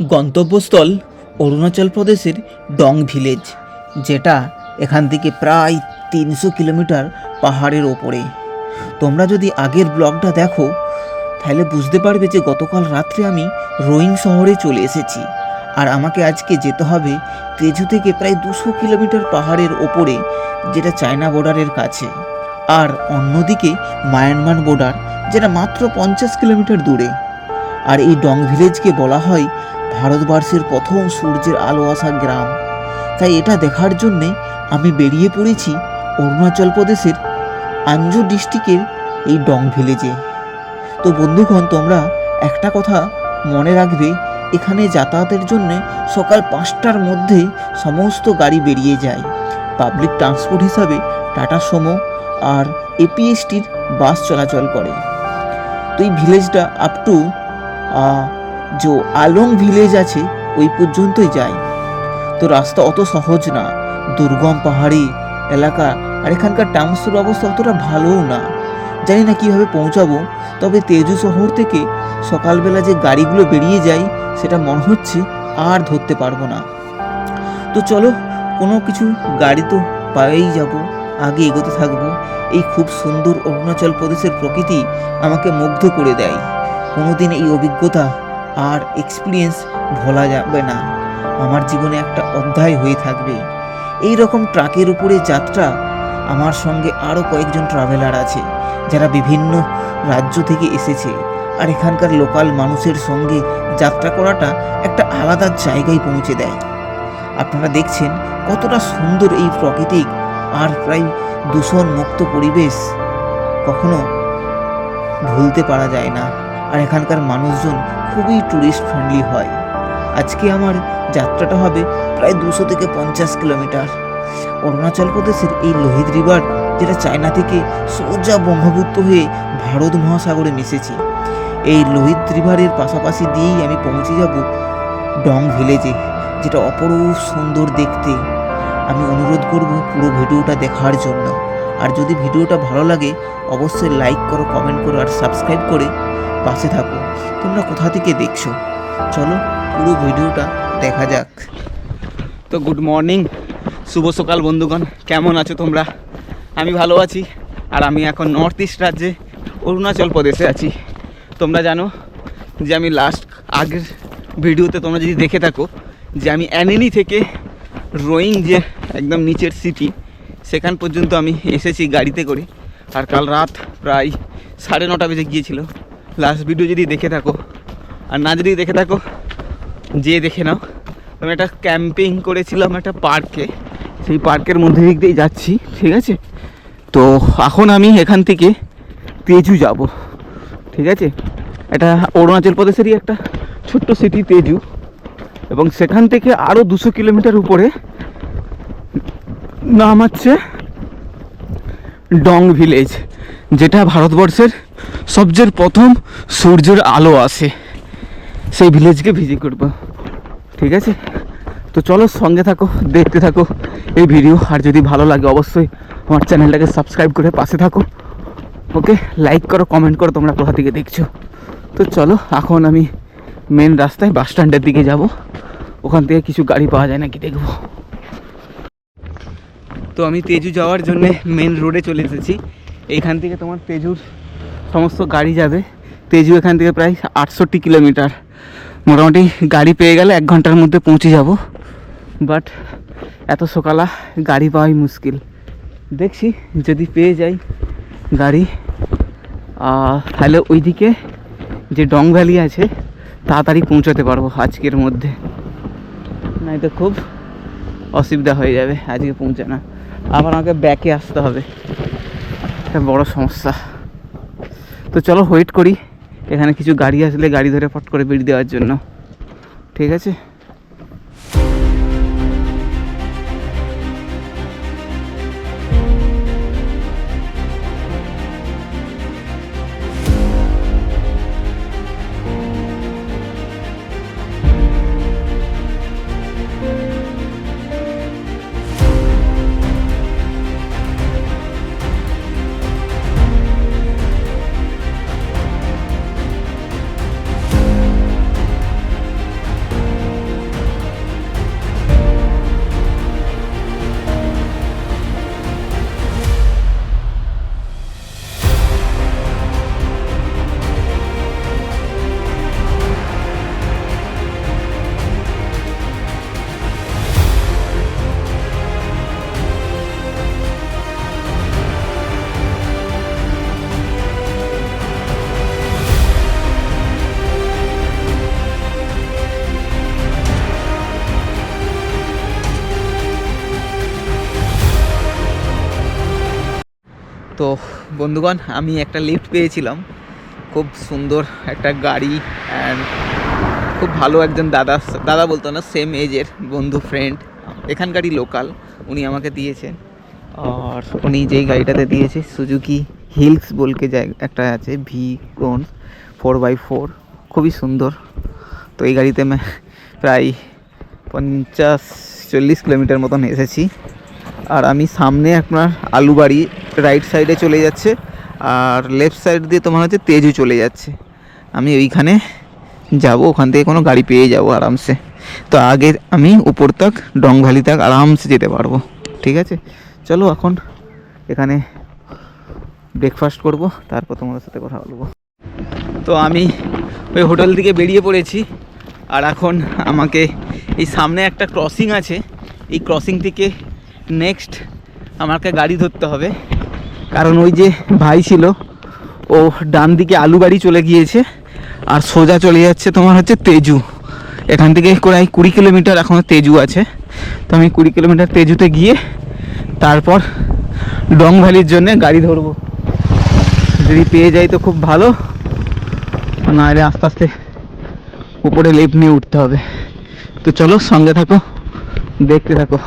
গন্তব্যস্থল অরুণাচল প্রদেশের ডং ভিলেজ, যেটা এখান থেকে প্রায় 300 কিলোমিটার পাহাড়ের ওপরে। তোমরা যদি আগের ব্লগটা দেখো তাহলে বুঝতে পারবে যে গতকাল রাত্রে আমি রোইং শহরে চলে এসেছি, আর আমাকে আজকে যেতে হবে তেজু থেকে প্রায় 200 কিলোমিটার পাহাড়ের ওপরে, যেটা চায়না বর্ডারের কাছে, আর অন্যদিকে মায়ানমার বর্ডার, যেটা মাত্র 50 কিলোমিটার দূরে। আর এই ডং ভিলেজকে বলা হয় ভারতবর্ষের প্রথম সূর্যের আলো আসা গ্রাম। তাই এটা দেখার জন্যে আমি বেরিয়ে পড়েছি অরুণাচল প্রদেশের আঞ্জু ডিস্ট্রিক্টের এই ডং ভিলেজে। তো বন্ধুগণ, তোমরা একটা কথা মনে রাখবে, এখানে যাতায়াতের জন্য সকাল 5টার মধ্যে সমস্ত গাড়ি বেরিয়ে যায়। পাবলিক ট্রান্সপোর্ট হিসাবে টাটা সুমো আর এপিএসটির বাস চলাচল করে। তো এই ভিলেজটা আপ টু যে আলং ভিলেজ আছে ওই পর্যন্তই যায়। তো রাস্তা অত সহজ না, দুর্গম পাহাড়ি এলাকা, আর এখানকার ট্রান্সপোর্ট অবস্থা অতটা ভালোও না। জানি না কীভাবে পৌঁছাবো, তবে তেজু শহর থেকে সকালবেলা যে গাড়িগুলো বেরিয়ে যায় সেটা মনে হচ্ছে আর ধরতে পারবো না। তো চলো, কোনো কিছু গাড়ি তো পাইই যাব, আগে এগোতে থাকবো। এই খুব সুন্দর অরুণাচল প্রদেশের প্রকৃতি আমাকে মুগ্ধ করে দেয়। কোনোদিন এই অভিজ্ঞতা আর এক্সপিরিয়েন্স ভোলা যাবে না, আমার জীবনে একটা অধ্যায় হয়ে থাকবে। এই রকম ট্রাকের উপরে যাত্রা, আমার সঙ্গে আরও কয়েকজন ট্রাভেলার আছে যারা বিভিন্ন রাজ্য থেকে এসেছে, আর এখানকার লোকাল মানুষের সঙ্গে যাত্রা করাটা একটা আলাদা জায়গায় পৌঁছে দেয়। আপনারা দেখছেন কতটা সুন্দর এই প্রাকৃতিক আর প্রায় দূষণ মুক্ত পরিবেশ, কখনো ভুলতে পারা যায় না। আর এখানকার মানুষজন খুবই ট্যুরিস্ট ফ্রেন্ডলি হয়। আজকে আমার যাত্রাটা হবে প্রায় 200 থেকে 50 কিলোমিটার। অরুণাচল প্রদেশের এই লোহিত রিভার, যেটা চায়না থেকে সোজা ব্রহ্মপুত্র হয়ে ভারত মহাসাগরে মিশেছে, এই লোহিত রিভারের পাশাপাশি দিয়েই আমি পৌঁছে যাব ডং ভিলেজে, যেটা অপরূপ সুন্দর দেখতে। আমি অনুরোধ করব পুরো ভিডিওটা দেখার জন্য। আর যদি ভিডিওটা ভালো লাগে অবশ্যই লাইক করো, কমেন্ট করো, আর সাবস্ক্রাইব করে পাশে থাকো। তোমরা কোথা থেকে দেখছো চলো পুরো ভিডিওটা দেখা যাক। তো গুড মর্নিং, শুভ সকাল বন্ধুগণ, কেমন আছো তোমরা? আমি ভালো আছি। আর আমি এখন নর্থ ইস্ট রাজ্যে অরুণাচল প্রদেশে আছি। তোমরা জানো যে আমি আগের ভিডিওতে তোমরা যদি দেখে থাকো যে আমি অ্যানেনি থেকে রোইং, যে একদম নিচের সিটি, সেখান পর্যন্ত আমি এসেছি গাড়িতে করে। আর কাল রাত প্রায় 9:30 বেজে গিয়েছিল। লাস্ট ভিডিও যদি দেখে থাকো, আর না যদি দেখে থাকো যেয়ে দেখে নাও। আমি একটা ক্যাম্পিং করেছিলাম একটা পার্কে, সেই পার্কের মধ্যে দিক দিয়ে যাচ্ছি, ঠিক আছে? তো এখন আমি এখান থেকে তেজু যাব, ঠিক আছে? এটা অরুণাচল প্রদেশেরই একটা ছোট্ট সিটি তেজু, এবং সেখান থেকে আরও 200 কিলোমিটার উপরে নাম হচ্ছে ডং ভিলেজ, যেটা ভারতবর্ষের সবচেয়ে প্রথম সূর্যের আলো আসে, সেই ভিলেজকে ভিজিট করব, ঠিক আছে? তো চলো সঙ্গে থাকো, দেখতে থাকো এই ভিডিও। আর যদি ভালো লাগে অবশ্যই আমার চ্যানেলটাকে সাবস্ক্রাইব করে পাশে থাকো, ওকে? লাইক করো, কমেন্ট করো তোমরা কোথা থেকে দেখছো। তো চলো, এখন আমি মেন রাস্তায় বাস স্ট্যান্ডের দিকে যাব, ওখান থেকে কিছু গাড়ি পাওয়া যায় নাকি দেখবো। তো আমি তেজু যাওয়ার জন্যে মেন রোডে চলে এসেছি। এইখান থেকে তোমার তেজুর সমস্ত গাড়ি যাবে। তেজু এখান থেকে প্রায় 68 কিলোমিটার। মোটামুটি গাড়ি পেয়ে গেলে 1 ঘন্টার মধ্যে পৌঁছে যাব, বাট এত সকালে গাড়ি পাওয়াই মুশকিল। দেখছি যদি পেয়ে যাই গাড়ি, তাহলে ওইদিকে যে ডং ভ্যালি আছে তাড়াতাড়ি পৌঁছাতে পারবো আজকের মধ্যে, নয়তো খুব অসুবিধা হয়ে যাবে আজকে পৌঁছানো। আবার আমাকে ব্যাকে আসতে হবে, একটা বড় সমস্যা। তো চলো ওয়েট করি, এখানে কিছু গাড়ি আসলে গাড়ি ধরে ফট করে বেরিয়ে দেওয়ার জন্য, ঠিক আছে? তো বন্ধুগণ, আমি একটা লিফট পেয়েছিলাম, খুব সুন্দর একটা গাড়ি, অ্যান্ড খুব ভালো একজন দাদা বলতো না, সেম এজের বন্ধু, ফ্রেন্ড, এখানকারই লোকাল, উনি আমাকে দিয়েছেন। আর উনি যেই গাড়িটাতে দিয়েছে সুজুকি হিলস বলকে একটা আছে, V-Con 4x4, খুবই সুন্দর। তো এই গাড়িতে আমি প্রায় 50-40 কিলোমিটার মতন এসেছি। আর আমি সামনে আপনার আলুবাড়ি রাইট সাইডে চলে যাচ্ছে, আর লেফট সাইড দিয়ে তোমার হচ্ছে তেজু চলে যাচ্ছে। আমি ওইখানে যাব, ওখান থেকে কোনো গাড়ি পেয়ে যাব আরামসে। তো আগে আমি উপর তক ডং ভ্যালি তক আরামসে যেতে পারবো। ঠিক আছে, চলো এখন এখানে ব্রেকফাস্ট করব, তারপর তোমাদের সাথে কথা বলবো। তো আমি ওই হোটেল থেকে বেরিয়ে পড়েছি, আর এখন আমাকে এই সামনে একটা ক্রসিং আছে, এই ক্রসিং থেকে নেক্সট আমাকে গাড়ি ধরতে হবে, কারণ ওই যে ভাই ছিল ও ডান দিকে আলুবাড়ি চলে গিয়েছে আর সোজা চলে যাচ্ছে তোমার হচ্ছে তেজু। এখান থেকে প্রায় 20 কিলোমিটার এখনও তেজু আছে। তো আমি 20 কিলোমিটার তেজুতে গিয়ে তারপর ডং ভ্যালির জন্য গাড়ি ধরবো। যদি পেয়ে যাই তো খুব ভালো, নাহলে আস্তে আস্তে উপরে লিফট নিয়ে উঠতে হবে। তো চলো, সঙ্গে থাকো, দেখতে থাকো।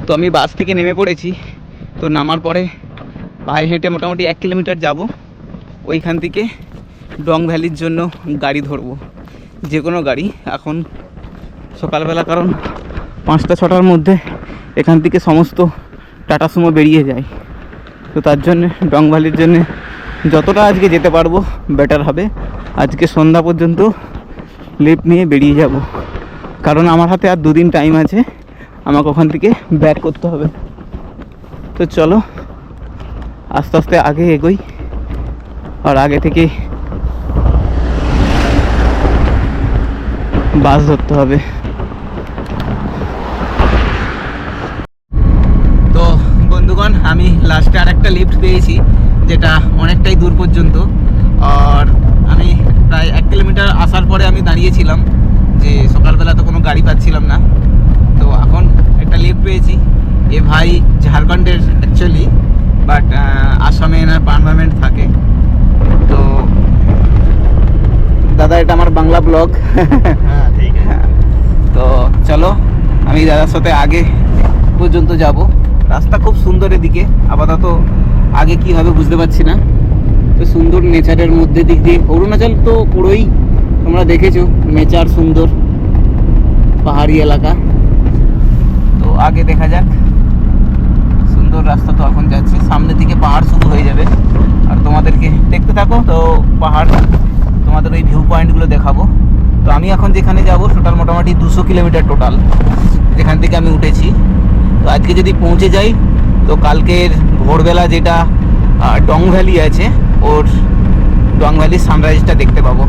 তো আমি বাস থেকে নেমে পড়েছি। তো নামার পরে পায়ে হেঁটে মোটামুটি 1 কিলোমিটার যাব, ওইখান থেকে ডং ভ্যালির জন্য গাড়ি ধরবো, যে কোনো গাড়ি। এখন সকালবেলা, কারণ 5টা-6টার মধ্যে এখান থেকে সমস্ত টাটা সুমো বেরিয়ে যায়। তো তার জন্যে ডং ভ্যালির জন্যে যতটা আজকে যেতে পারবো বেটার হবে। আজকে সন্ধ্যা পর্যন্ত লিফট নিয়ে বেরিয়ে যাব, কারণ আমার হাতে আর 2 দিন টাইম আছে, আমাকে ওখান থেকে ব্যাক করতে হবে। তো চলো আস্তে আস্তে আগে এগোই, আর আগে থেকে বাস ধরতে হবে। তো বন্ধুগণ, আমি লাস্টে আর একটা লিফট পেয়েছি, যেটা অনেকটাই দূর পর্যন্ত। আর আমি প্রায় 1 কিলোমিটার আসার পরে আমি দাঁড়িয়েছিলাম, যে সকালবেলা তো কোনো গাড়ি পাচ্ছিলাম না। তো এখন একটা লিফট পেয়েছি। এ ভাই ঝাড়খণ্ডের অ্যাকচুয়ালি, বাট আসামে এনার পার্মানেন্ট থাকে। তো দাদা, এটা আমার বাংলা ব্লগ। হ্যাঁ, ঠিক আছে। তো চলো, আমি দাদার সাথে আগে পর্যন্ত যাব। রাস্তা খুব সুন্দর এদিকে, আপাতত আগে কি হবে বুঝতে পারছি না। তো সুন্দর নেচারের মধ্যে দিক দিয়ে, অরুণাচল তো পুরোই তোমরা দেখেছো, নেচার সুন্দর, পাহাড়ি এলাকা। তো আগে দেখা যাক, সুন্দর রাস্তা তো এখন যাচ্ছে, সামনের দিকে পাহাড় শুরু হয়ে যাবে। আর তোমাদেরকে দেখতে থাকো, তো পাহাড় তোমাদের ওই ভিউ পয়েন্টগুলো দেখাবো। তো আমি এখন যেখানে যাব টোটাল মোটামুটি 200 কিলোমিটার টোটাল, যেখান থেকে আমি উঠেছি। তো আজকে যদি পৌঁছে যাই তো কালকের ভোরবেলা যেটা ডং ভ্যালি আছে, ওর ডং ভ্যালির সানরাইজটা দেখতে পাবো।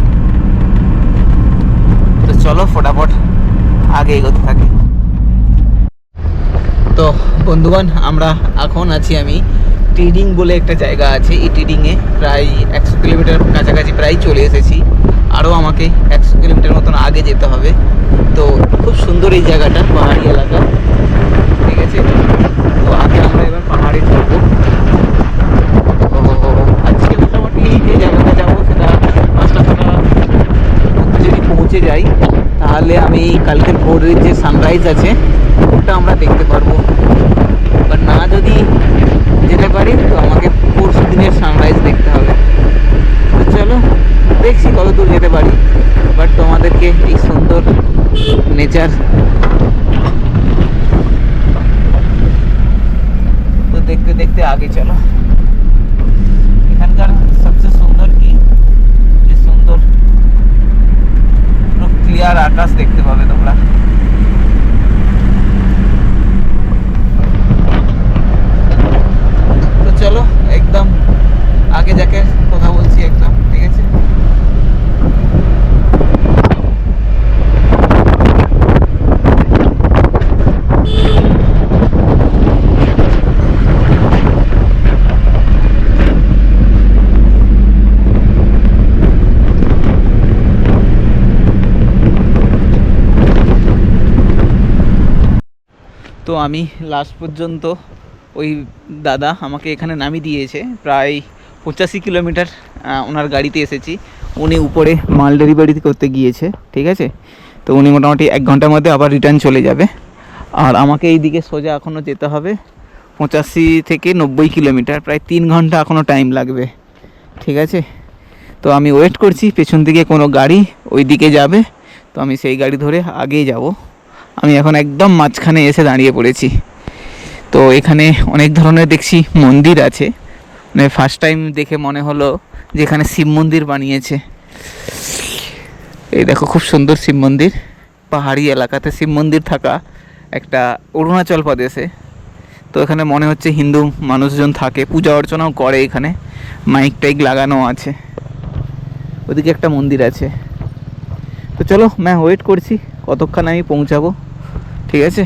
তো চলো ফটাফট আগে এগোতে থাকি। তো বন্ধুগণ, আমরা এখন আছি, আমি টিডিং বলে একটা জায়গা আছে, এই টিডিংয়ে প্রায় 100 কিলোমিটার কাছাকাছি প্রায় চলে এসেছি। আরও আমাকে 100 কিলোমিটার মতন আগে যেতে হবে। তো খুব সুন্দর এই জায়গাটা, পাহাড়ি এলাকা, ঠিক আছে। তো আগে আমরা এবার পাহাড়ে চড়বো। তো আজকে মোটামুটি যে জায়গাটা যাবো সেটা 5টা-6টা যদি পৌঁছে যাই সানরাইজ আছে ওটা আমরা দেখতে পারবো। বা না যদি যেতে পারি তো আমাকে পরশু দিনের সানরাইজ দেখতে হবে। তো চলো দেখছি কত দূর যেতে পারি, বাট তোমাদেরকে এই সুন্দর নেচার তো দেখতে দেখতে আগে চলো। এখানকার সবচেয়ে সুন্দর কি, যে সুন্দর পুরো ক্লিয়ার আকাশ দেখতে পাবে তোমরা। তো চলো একদম আগে যাকে কথা বলছি একদম, ঠিক আছে। তো আমি লাস্ট পর্যন্ত ওই দাদা আমাকে এখানে নামিয়ে দিয়েছে, প্রায় 85 কিলোমিটার ওনার গাড়িতে এসেছি। উনি উপরে মাল ডেলিভারি করতে গিয়েছে, ঠিক আছে। তো উনি মোটামুটি 1 ঘন্টার মধ্যে আবার রিটার্ন চলে যাবে। আর আমাকে এই দিকে সোজা এখনও যেতে হবে 85 থেকে 90 কিলোমিটার, প্রায় 3 ঘন্টা এখনও টাইম লাগবে, ঠিক আছে। তো আমি ওয়েট করছি, পেছন দিকে কোনো গাড়ি ওই দিকে যাবে, তো আমি সেই গাড়ি ধরে আগেই যাব। আমি এখন একদম মাঝখানে এসে দাঁড়িয়ে পড়েছি। তো এখানে অনেক ধরনের দেখছি মন্দির আছে, মানে ফার্স্ট টাইম দেখে মনে হলো যে এখানে শিব মন্দির বানিয়েছে। এই দেখো খুব সুন্দর শিব মন্দির, পাহাড়ি এলাকাতে শিব মন্দির থাকা একটা অরুণাচল প্রদেশে। তো এখানে মনে হচ্ছে হিন্দু মানুষজন থাকে, পূজা অর্চনাও করে, এখানে মাইক টাইক লাগানো আছে। ওদিকে একটা মন্দির আছে। তো চলো ওয়েট করছি কতক্ষণ আমি পৌঁছাবো, ঠিক আছে।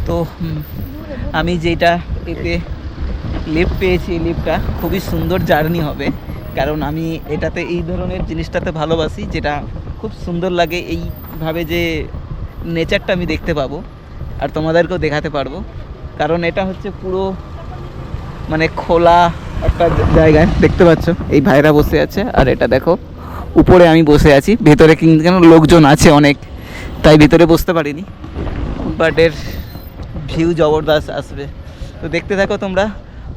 তো আমি যেটা এতে লিফট পেয়েছি, এই লিফটটা খুবই সুন্দর জার্নি হবে, কারণ আমি এটাতে এই ধরনের জিনিসটাতে ভালোবাসি, যেটা খুব সুন্দর লাগে। এইভাবে যে নেচারটা আমি দেখতে পাবো আর তোমাদেরকেও দেখাতে পারবো, কারণ এটা হচ্ছে পুরো মানে খোলা একটা জায়গায়। দেখতে পাচ্ছ এই ভাইরা বসে আছে, আর এটা দেখো উপরে আমি বসে আছি, ভেতরে কেন লোকজন আছে অনেক, তাই ভিতরে বসতে পারিনি, বাট এর ভিউ জবরদস্ত আসবে। তো দেখতে থাকো তোমরা,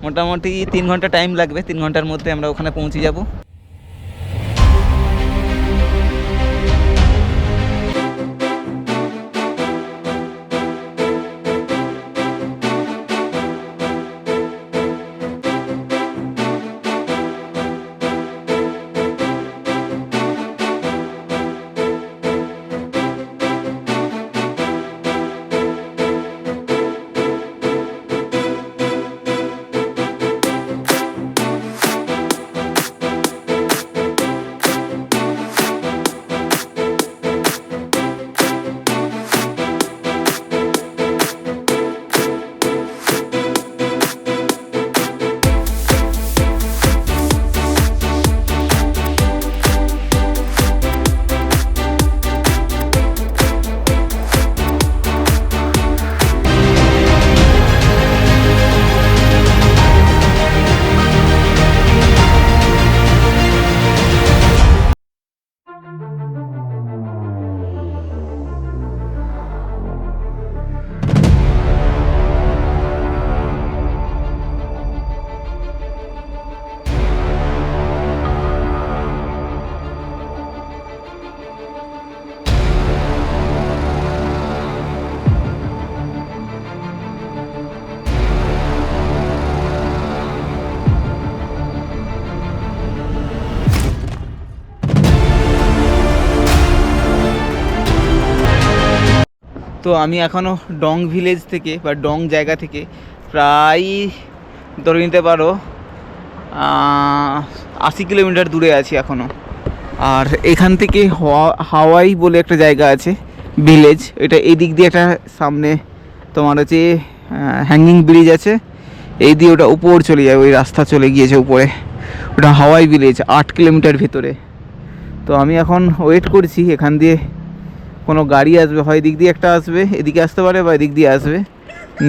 মোটামুটি 3 ঘন্টা টাইম লাগবে, 3 ঘন্টার মধ্যে আমরা ওখানে পৌঁছে যাব। তো আমি এখনও ডং ভিলেজ থেকে বা ডং জায়গা থেকে প্রায় ধরে নিতে পারো 80 কিলোমিটার দূরে আছি এখনও। আর এখান থেকে হাওয়াই বলে একটা জায়গা আছে ভিলেজ, এটা এই দিক দিয়ে একটা সামনে তোমার হচ্ছে হ্যাঙ্গিং ব্রিজ আছে, এই দিয়ে ওটা উপর চলে যায়, ওই রাস্তা চলে গিয়েছে উপরে, ওটা হাওয়াই ভিলেজ 8 কিলোমিটার ভেতরে। তো আমি এখন ওয়েট করছি এখান দিয়ে কোনো গাড়ি আসবে, হয় দিক দিয়ে একটা আসবে, এদিকে আসতে পারে বা এদিক দিয়ে আসবে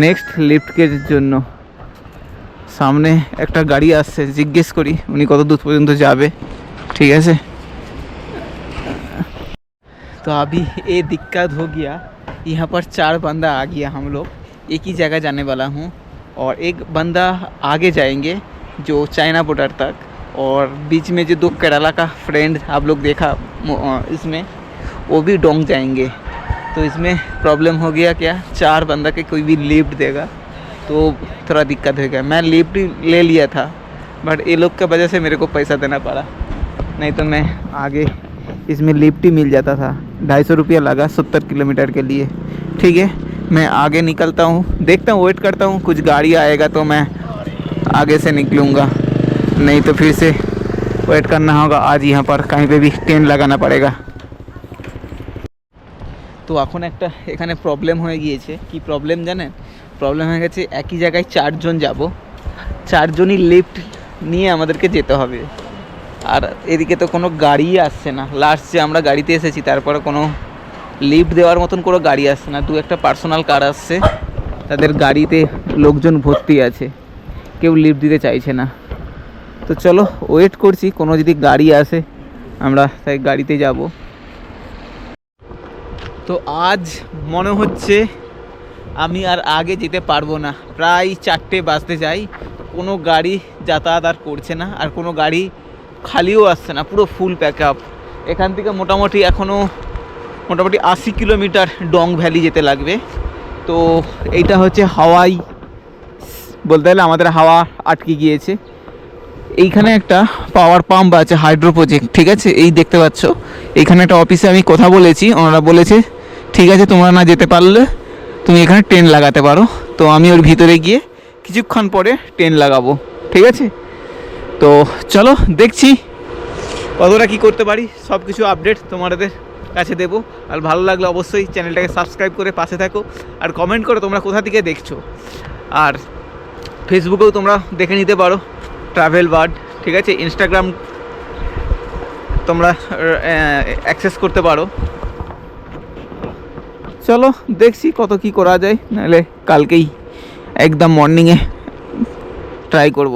নেক্সট লিফটের জন্য। সামনে একটা গাড়ি আসছে, জিজ্ঞেস করি উনি কত দূর পর্যন্ত যাবে। ঠিক আছে, तो अभी ये दिक्कत हो गया, यहाँ पर 4 बंदा आ गया, हम लोग एक ही जगह जाने वाला हूँ और एक बंदा आगे जाएंगे जो चाइना बॉर्डर तक, और बीच में जो 2 केरला का फ्रेंड आप लोग देखा इसमें, वो भी डोंग जाएंगे। तो इसमें प्रॉब्लम हो गया क्या, 4 बंदा के कोई भी लिफ्ट देगा तो थोड़ा दिक्कत हो गया। मैं लिफ्ट ले लिया था बट ये लोग की वजह से मेरे को पैसा देना पड़ा, नहीं तो मैं आगे इसमें लिफ्ट ही मिल जाता था। 250 रुपया लगा 70 किलोमीटर के लिए। ठीक है, मैं आगे निकलता हूँ, देखता हूँ, वेट करता हूँ, कुछ गाड़ी आएगा तो मैं आगे से निकलूँगा, नहीं तो फिर से वेट करना होगा। आज यहाँ पर कहीं पे भी टेंट लगाना पड़ेगा। তো এখন একটা এখানে প্রবলেম হয়ে গিয়েছে। কি প্রবলেম জানেন? প্রবলেম হয়ে গেছে একই জায়গায় 4 জন যাব, 4 জনই লিফট নিয়ে আমাদেরকে যেতে হবে। আর এদিকে তো কোনো গাড়ি আসছে না, লাস্ট যে আমরা গাড়িতে এসেছি তারপরে কোনো লিফট দেওয়ার মতন কোনো গাড়ি আসছে না। 2-একটা পার্সোনাল কার আসছে, তাদের গাড়িতে লোকজন ভর্তি আছে, কেউ লিফট দিতে চাইছে না। তো চলো ওয়েট করছি, কোনো যদি গাড়ি আসে আমরা তাই গাড়িতে যাব। তো আজ মনে হচ্ছে আমি আর আগে যেতে পারবো না, প্রায় 4টে বাজতে যাই, কোনো গাড়ি যাতায়াত আর করছে না, আর কোনো গাড়ি খালিও আসছে না, পুরো ফুল প্যাক আপ। এখান থেকে মোটামুটি এখনও 80 কিলোমিটার ডং ভ্যালি যেতে লাগবে। তো এইটা হচ্ছে হাওয়াই, বলতে গেলে আমাদের হাওয়া আটকে গিয়েছে। এইখানে একটা পাওয়ার পাম্প আছে, হাইড্রো প্রজেক্ট, ঠিক আছে, এই দেখতে পাচ্ছ। এইখানে একটা অফিসে আমি কথা বলেছি, ওনারা বলেছে ঠিক আছে তোমরা না যেতে পারলে তুমি এখানে টেন্ট লাগাতে পারো। তো আমি ওর ভিতরে গিয়ে কিছুক্ষণ পরে টেন্ট লাগাবো, ঠিক আছে। তো চলো দেখছি কতটা কী করতে পারি, সব কিছু আপডেট তোমাদের কাছে দেবো। আর ভালো লাগলে অবশ্যই চ্যানেলটাকে সাবস্ক্রাইব করে পাশে থাকো, আর কমেন্ট করো তোমরা কোথা থেকে দেখছো। আর ফেসবুকেও তোমরা দেখে নিতে পারো ট্রাভেল বার্ড, ঠিক আছে। ইনস্টাগ্রাম তোমরা অ্যাক্সেস করতে পারো। চলো দেখছি কত কি করা যায়, নাহলে কালকেই একদম মর্নিংয়ে ট্রাই করব।